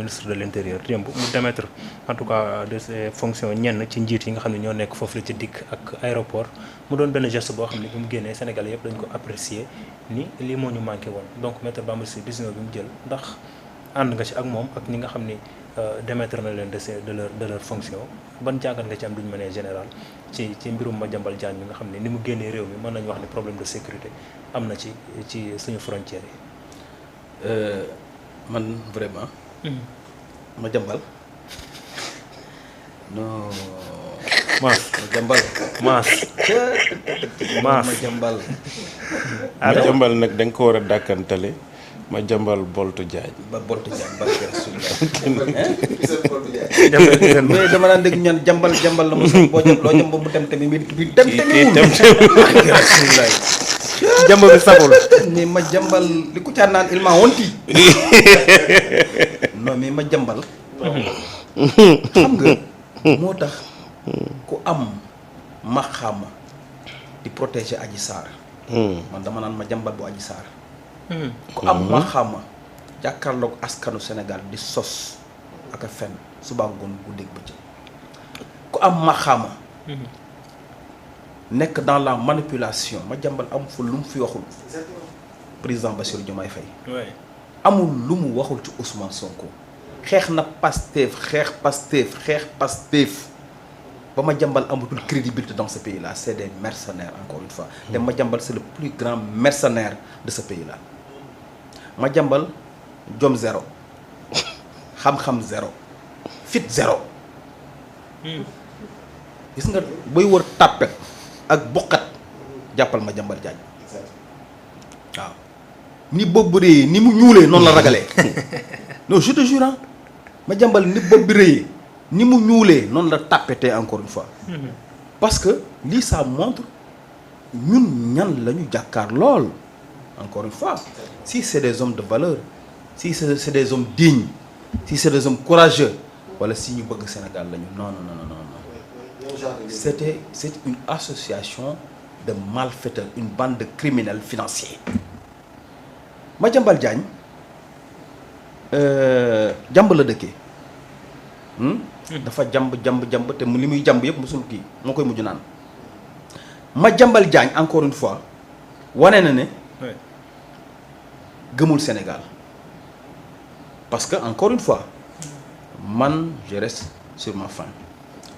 ministre de l'intérieur démb mu démettre en tout cas de ses fonctions ñenn ci njiit yi nga xam ne ñoo nekk foofu la ci dikk ak aéroport mu doon benn geste boo xam ne bi mu génnee Sénégalais yëpp dañ ko apprécier ni lii moo ñu manqué woon donc maître Bamba Cissé décision bi mu jël ndax ànd nga ci ak moom ak ñi nga xam ni démettre na leen de leur fonction ban jàngat nga ci am duñ mënee général ci mbirum Madiambal Diagne bi nga xam ne ni mu génnee réew mi mën nañu wax ne problème de sécurité am na ci suñu frontières yi. man vraiment. Madiambal non. Madiambal. Madiambal nag da nga ko war a dàkkantale Madiambal Boltu Diagne. Boltu Diagne barke Rasulullah. mais dama daan dégg ñaan jambal la mu sax boo jëm loo jëm ba mu tem tamit bi tem barke Rasulullah. jamba bi sabul mais Madiambal li ku caa naan il m'a honti non mais Madiambal xam nga moo tax ku am maxaama di protéger Adji Sarr man dama naan Madiambal bu Adji Sarr ku am maxaama jàkkaarloog askanu Sénégal di sos ak a fen suba ngoon guddeeg bëccëg ku am maxaama nekk dans la manipulation Madiambal am fa lu mu fi waxul président Bassirou Diomaye Faye amul lu mu waxul ci Ousmane Sonko xeex na Pastef ba Madiambal amatul crédibilité dans ce pays là c'est des mercenaires encore une fois te Madiambal c'est le plus grand mercenaire de ce pays là Madiambal jom zéro xam-xam zéro fit zéro gis nga booy wër tàppet ak bokkat jàppal Madiambal Diagne waaw ni bopp bi rëyee ni mu ñuulee noonu la ragalee non je te jure Madiambal ni bopp bi rëyee ni mu ñuulee noonu la tàppetee encore une fois parce que lii ça montre ñun ñan la ñu jàkkaar lool encore une fois si c'est des hommes de valeur si c'est des hommes dignes si c'est des hommes courageux wala si ñu bëgg Sénégal lañu non c'est une association de malfaiteurs une bande de criminels financiers Madiambal Diagne jàmb la dëkkee dafa jàmb te li muy jàmb yëpp musul kii moo koy mujj naan Madiambal Diagne encore une fois wane na ne gëmul Sénégal parce que encore une fois man je reste sur ma faim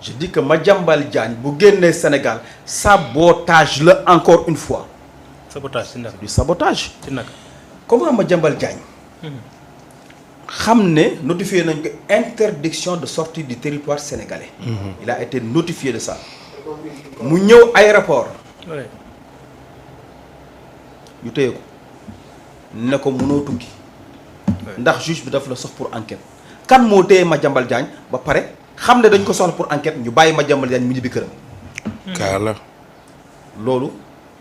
je dis que Madiambal Diagne bu génnee Sénégal sabotage la encore une fois. sabotage ci naka du sabotage. ci naka comment Madiambal Diagne. xam ne notifié nañ ko interdiction de sortie du territoire sénégalais. Il a été notifié de ça. mu ñëw aéroport. ñu téye ko ne ko mënoo tukki. ndax juge bi daf la sox pour enquête. kan moo téye Madiambal Diagne ba pare xam ne dañ ko soxla pour enquête ñu bàyyi Madiambal Diagne mu ñibbi këram. kaala. loolu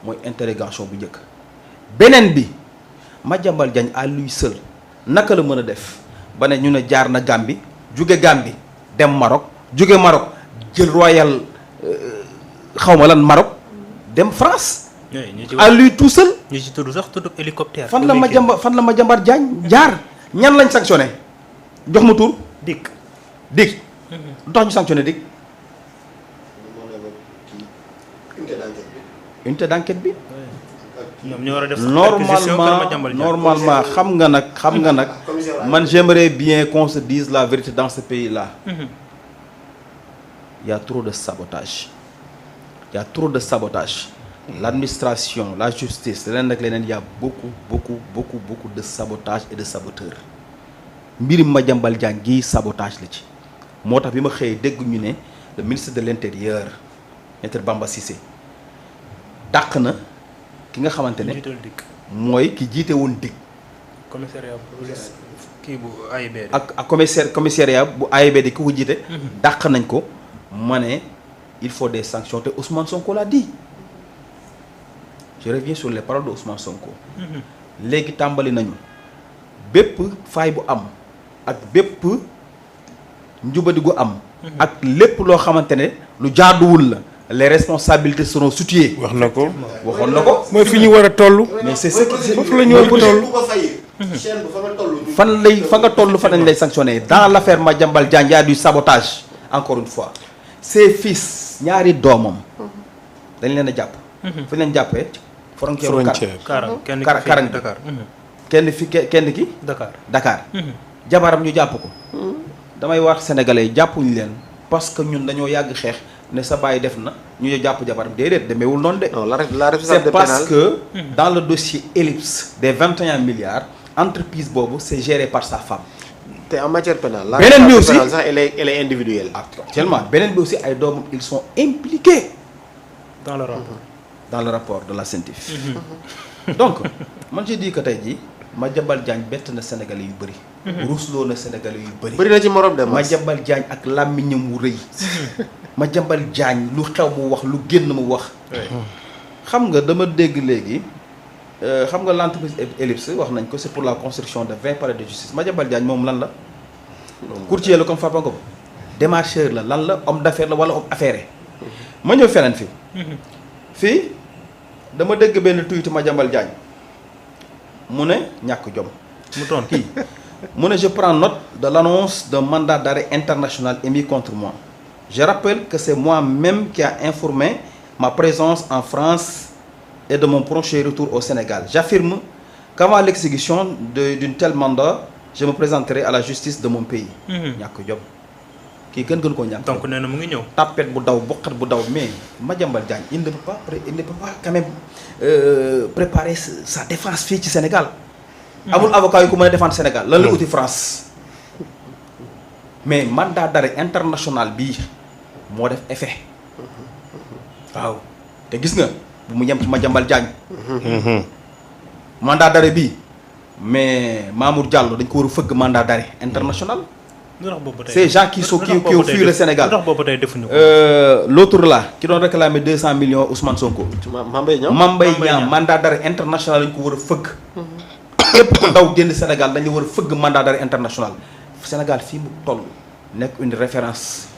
mooy interrogation bu njëkk. beneen bi Madiambal Diagne à lui seul naka la mën a def ba ne ñu ne jaar na Gambie jóge Gambie dem Maroc jóge Maroc jël royal xawma lan Maroc dem France. à lui tout seul. ñu ci tudd sax tudd hélicoptère. fan la Madiambal Diagne jaar ñan lañ sanctionné jox ma tur. Dik. lu tax ñu sanctionné Dik. unité d'enquête bi. ñoom ñoo war a def normalement xam nga nag man j'aimerais bien qu'on se dise la vérité dans ce pays là. Il y a trop de sabotage. L'administration, la justice, il y a beaucoup de sabotage et de saboteurs. mbiri Madiambal Diagne gi sabotage la ci moo tax bi ma xëyee dégg ñu ne le ministre de l'intérieur maître Bamba Cissé dàq na ki nga xamante ne mooy ki jiite woon DIC. commissariat police kii bu AIBD. ak commissariat bu AIBD ki ko jiite. dàq nañ ko ma ne il faut des sanctions te Ousmane Sonko l'a dit. Je reviens sur les paroles de Ousmane Sonko. léegi tàmbali nañu bépp faay bu am ak bépp njubadi gu am. ak lépp loo xamante ne lu jaaduwul la. les responsabilités seront situées. wax na ko waxoon na ko. mooy fi ñu war a toll. mais c'est ce qui foofu la ñu war a toll. chaîne bu fa nga toll. fa nga toll fa nañ lay sanctionner. Dans l'affaire Madiambal Diagne il y a du sabotage encore une fois. Ses fils ñaari doomam dañ leen a jàpp. fu ñu leen jàppee. frontière Karang kenn Karang ki Dakar. kenn ki Dakar. jabaram ñu jàpp ko. damay wax sénégalais yi jàppuñu leen parce que ñun dañoo yàgg xeex ne sa baay def na ñu jàpp jabaram déedéet demeewul noonu de. non la responsabilité c'est parce pénale que dans le dossier Ellipse des 21 milliards entreprise boobu c'est géré par sa femme. te en matière pénale. la beneen bi aussi pénale sax elle est individuelle. actuellement beneen bi aussi ay doomam ils sont impliqués dans le rapport de la CENTIF. donc man je dis que tey jii Madiambal Diagne bett na Sénégalais yu bëri. ruusloo na Sénégalais yu bëri. bëri na ci morom de Madiambal Diagne ak làmmiñam wu rëy. Madiambal Diagne lu xew mu wax lu génn mu wax. xam nga dama dégg léegi xam nga l'entreprise Ellipse wax nañ ko c'est pour la construction de 20 palais de justice Madiambal Diagne moom lan la. courtier la comme Farba Ngom démarcheur la lan la homme d'affaires la wala homme affairé. ma ñëw feneen fii dama dégg benn tweet Madiambal Diagne mu ne ñàkk jom mu toon kii mu ne je prends note de l'annonce d'un mandat d'arrêt international émis contre moi. Je rappelle que c'est moi-même qui a informé ma présence en France et de mon prochain retour au Sénégal. J'affirme qu'avant l'exécution d'une telle mandat, je me présenterai à la justice de mon pays. ñàkk jom kii gën koo ñàkk. donc nee na mu ngi ñëw. tapet bu daw bokkat bu daw mais Madiambal Diagne il ne peut pas quand même préparer sa défense fii ci Sénégal. amul avocat yu ko mën a défendre Sénégal lan la uti France. mais mandat d'arrêt international bii moo def effet. waaw te gis nga bu mu yem ci Madiambal Diagne. mandat d'arrêt bii mais Mamour Diallo dañ ko war a fëgg mandat d'arrêt international. ces gens qui ont fui le Sénégal. L'autre là qui doon réclamer 200 millions Ousmane Sonko. Mame Mbaye Niang mandat d'arrêt international lañ ko war a fëgg. képp ko daw génn Sénégal dañu war a fëgg mandat d'arrêt international. Sénégal fii mu toll nekk une référence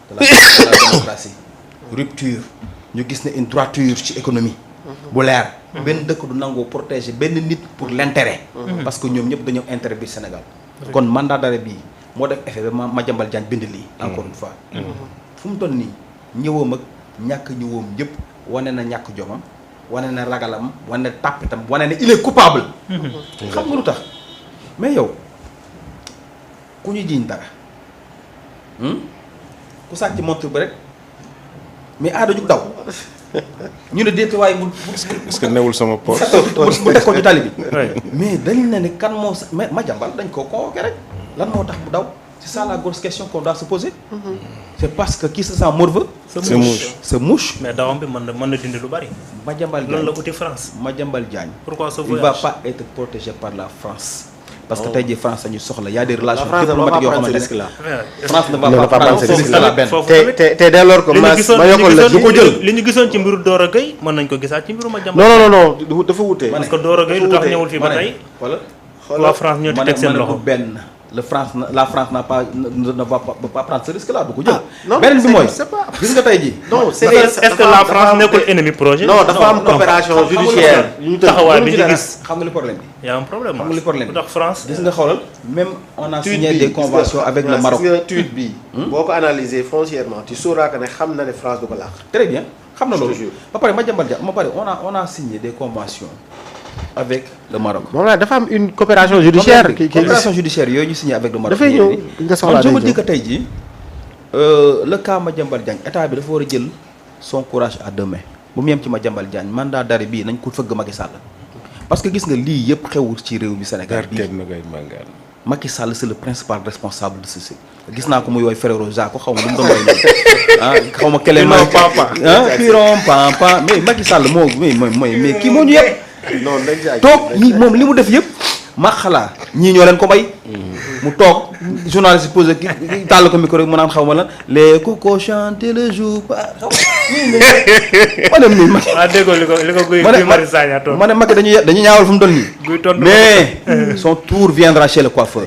de la démocratie. rupture ñu gis ne une droiture ci économie. bu leer. benn dëkk du nangoo protéger benn nit pour l'intérêt. parce que ñoom ñëpp dañoo intérêt bi Sénégal. kon mandat d'arrêt bii. moo def effet ba Madiambal Diagne bind lii encore une fois fu mu toll nii ñëwam ak ñàkk ñëwam yëpp wane na ñàkk jomam wane na ragalam wane na tàppitam wane na il est coupable xam nga lu tax mais yow ku ñu jiiñ dara ku sàcc montre bi rek mais aada jug daw ñu ne déet waaye mu est-ce que newul sama poche mu teg ko ci tali bi mais dañ ne ne kan moo mais Madiambal dañ koo convoqué rek lan moo tax bu daw c'est ça la grosse question qu'on doit se poser. c'est parce que qui se sent morveux. se mouche. mais dawam bi mën na dindi lu bari. Madiambal Diagne loolu la uti France. Madiambal Diagne. pourquoi ce il voyage va pas être protégé par la France. parce que tey jii France dañu soxla y a des relations diplomatiques yoo xamante ne France ne va pas prendre ce risque-là benn. te dès lors que ma yokkal la du ko jël. li ñu gisoon ci mbiru Doro Gueye mën nañ ko gisaat ci mbiru Madiambal. non dafa wute. parce que Doro Gueye lu tax ñëwul fii ba tey. waa France ñoo ci teg seen loxo benn. la France ne va pas prendre ce risque-là du ko jël. beneen bi mooy gis nga tey jii. non c'est est-ce que la France nekkul ennemi projet. non dafa am coopération judiciaire. taxawaay bi ñu gis. xam nga li problème bi. y a un problème. xam nga li problème bi ndax France. gis nga xoolal même on a signé des conventions avec le Maroc. gis nga tweet bi. boo ko analyser foncièrement tu sauras que ne xam na ne France du ko laax. très bien xam na loolu. ba pare Madiambal Diagne ba pare on a signé des conventions. avec le Maroc. moom la dafa am une coopération judiciaire. coopération judiciaire yooyu ñu signé avec le Maroc. dafay ñëw nga soxlaa je me dis que tey jii le cas Madiambal Diagne état bi dafa war a jël son courage à deux mains bu mu yem ci Madiambal Diagne mandat d'arrêt bii nañ ko fëgg Macky Sall parce que gis nga lii yëpp xewul ci réew mi Sénégal bii Macky Sall c'est le principal responsable de ceci gis naa ko muy woy frère Jacques xaw ma lu mu doon woy nii xaw ma kele piron papa mais Macky Sall moo mais kii moo ñu yëpp non toog ñi moom li mu def yëpp ma xalaa ñii ñoo leen ko may mu toog journaliste posé ki tàll ko micro mu naan xaw ma lan les cocos chantent le jour pas xaw ma ne nii ma déggoo li ko Guy Marius Sagna toog ma ne Macky dañuy ñaawal fu mu doon nii mais son tour viendra chez le coiffeur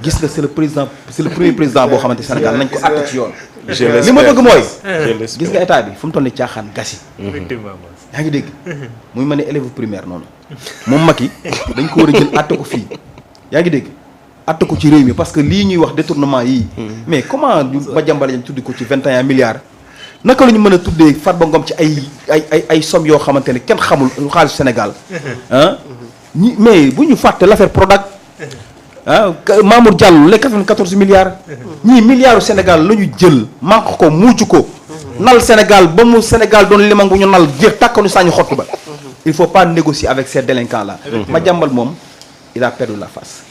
gis nga c'est le premier président boo xamante Sénégal nañ ko àtte ci yoon je li ma bëgg mooy je l'espère. gis nga état bi fu mu toll ni caaxaan gasi effectivement yaa ngi dégg muy ma ne élève primaire noonu moom Macky dañ ko war a jël àtte ko fii yaa ngi dégg àtte ko ci réew mi parce que lii ñuy wax détournement yii mais comment Madiambal Diagne tuddi ko ci 21 milliards naka la ñu mën a tuddee Farba Ngom ci ay somme yoo xamante ne kenn xamul xaalis Sénégal ah ñi mais bu ñu fàtte l'affaire Prodac ah Mamour Diallo les 94 milliards ñii milliards u Sénégal la ñu jël manque ko muucu ko nal Sénégal ba mu Sénégal doon limang bu ñu nal jeex tàkkanu sañu xottu ba il faut pas négocier avec ces délinquants là Madiambal moom il a perdu la face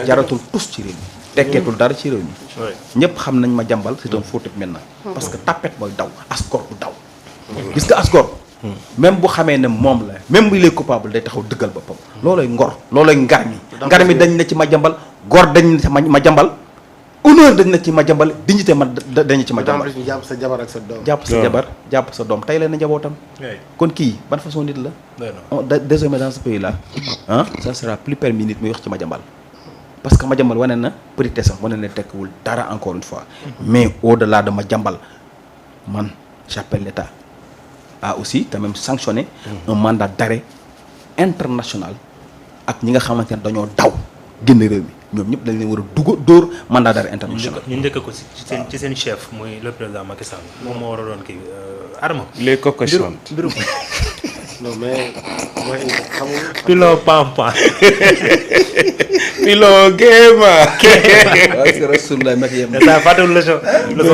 jaratul tous ci réew mi tekkeetul dara ci réew mi ñëpp xam nañ Madiambal c'est un faux type maintenant parce que tapet mooy daw asgor du daw gis nga asgor même bu xamee ne moom la même bu il est coupable day taxaw dëggal boppam loolooy ngor loolooy ngar mi dañ na ci Madiambal gor dañ na ci Madiambal honneur dañ na ci Madiambal dignité dañ ci Madiambal ñu jàpp sa jabar ak sa doom. jàpp sa jabar jàpp sa doom tey leen na njabootam kon kii ban façon nit la désormais dans ce pays là ah ça sera plus permis nit muy wax ci Madiambal parce que Madiambal wane na petitesse am wane na tekkiwul dara encore une fois mais au delà de Madiambal man j'appelle l'État a aussi quand même sanctionné un mandat d'arrêt international ak ñi nga xamante ne dañoo daw génn réew mi ñoom ñëpp dañ leen war a dóor mandat d'arrêt international. ñu njëkk ko ci seen chef muy le président Macky Sall moom moo war a doon kii Arma. les cocochontes mbirum non mais mooy xam nga. pilon pampan. pilon géema. waaw c'est Rasulullah Macky yem. ça fàttewul leçon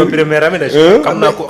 première année de. xam naa ko